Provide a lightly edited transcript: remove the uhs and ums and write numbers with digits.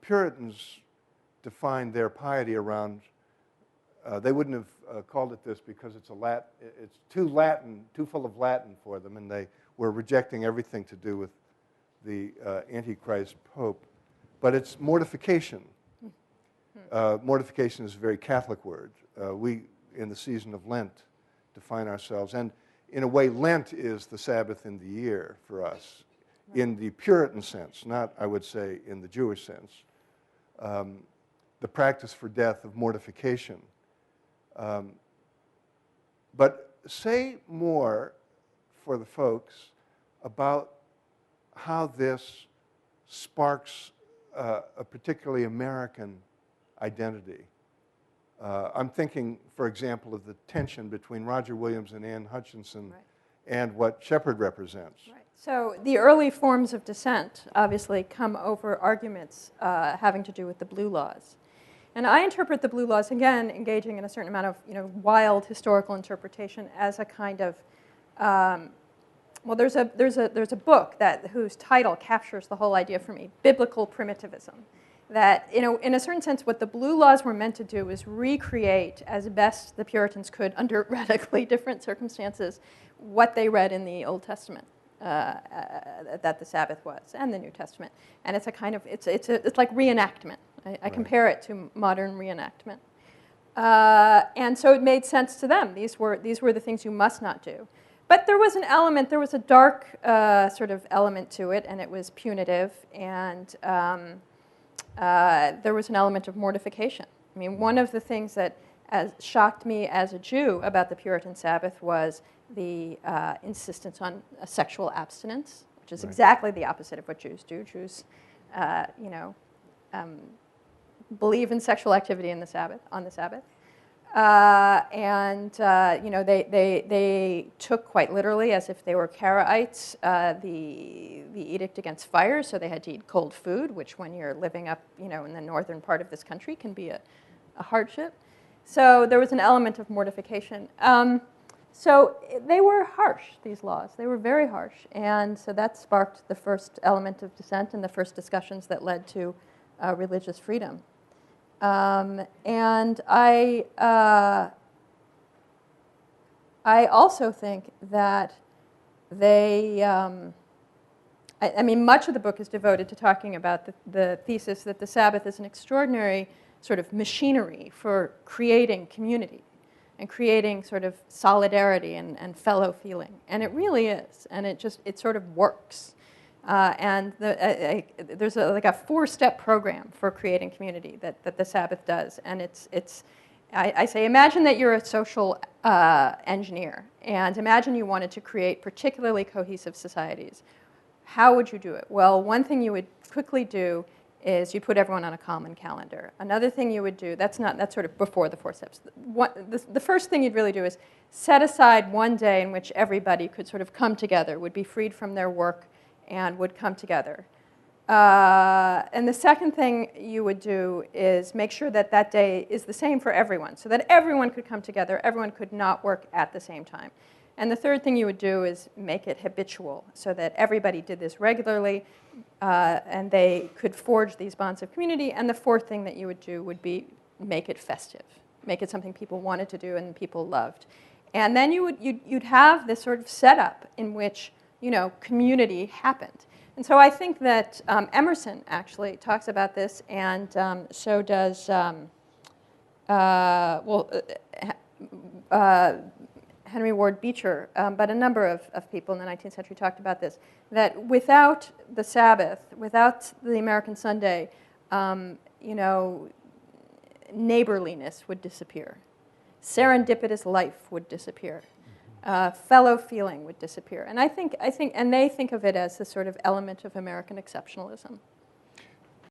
Puritans defined their piety around, they wouldn't have called it this because it's too full of Latin for them, and they were rejecting everything to do with the Antichrist Pope. But it's mortification. Mortification is a very Catholic word. We, in the season of Lent, define ourselves. And in a way, Lent is the Sabbath in the year for us, in the Puritan sense, not, I would say, in the Jewish sense. The practice for death of mortification. But say more for the folks about how this sparks a particularly American identity. I'm thinking, for example, of the tension between Roger Williams and Anne Hutchinson and what Shepherd represents. Right. So the early forms of dissent obviously come over arguments having to do with the Blue Laws. And I interpret the Blue Laws, again, engaging in a certain amount of wild historical interpretation as a kind of, well, there's a book whose title captures the whole idea for me, Biblical Primitivism. That, in a certain sense, what the Blue Laws were meant to do was recreate as best the Puritans could, under radically different circumstances, what they read in the Old Testament, that the Sabbath was, and the New Testament. And it's a kind of, it's like reenactment. I compare it to modern reenactment. And so it made sense to them. These were the things you must not do. But there was an element, there was a dark sort of element to it, and it was punitive, and there was an element of mortification. I mean, one of the things that shocked me as a Jew about the Puritan Sabbath was the insistence on sexual abstinence, which is exactly the opposite of what Jews do. Jews, believe in sexual activity on the Sabbath. They took quite literally, as if they were Karaites, the edict against fire, so they had to eat cold food, which when you're living up, in the northern part of this country can be a hardship. So there was an element of mortification. So they were harsh, these laws. They were very harsh. And so that sparked the first element of dissent and the first discussions that led to religious freedom. And I also think that they, I mean, much of the book is devoted to talking about the thesis that the Sabbath is an extraordinary sort of machinery for creating community and creating sort of solidarity and fellow feeling. And it really is. And it sort of works. And there's like a 4-step program for creating community that the Sabbath does. And I say, imagine that you're a social engineer, and imagine you wanted to create particularly cohesive societies. How would you do it? Well, one thing you would quickly do is you put everyone on a common calendar. Another thing you would do, that's sort of before the 4 steps. The first thing you'd really do is set aside one day in which everybody could sort of come together, would be freed from their work, and would come together. And the second thing you would do is make sure that that day is the same for everyone, so that everyone could come together, everyone could not work at the same time. And the third thing you would do is make it habitual, so that everybody did this regularly, and they could forge these bonds of community. And the fourth thing that you would do would be make it festive, make it something people wanted to do and people loved. And then you'd have this sort of setup in which community happened. And so I think that Emerson actually talks about this, and so does, Henry Ward Beecher, but a number of people in the 19th century talked about this, that without the Sabbath, without the American Sunday, neighborliness would disappear. Serendipitous life would disappear. Fellow feeling would disappear. And I think, and they think of it as a sort of element of American exceptionalism.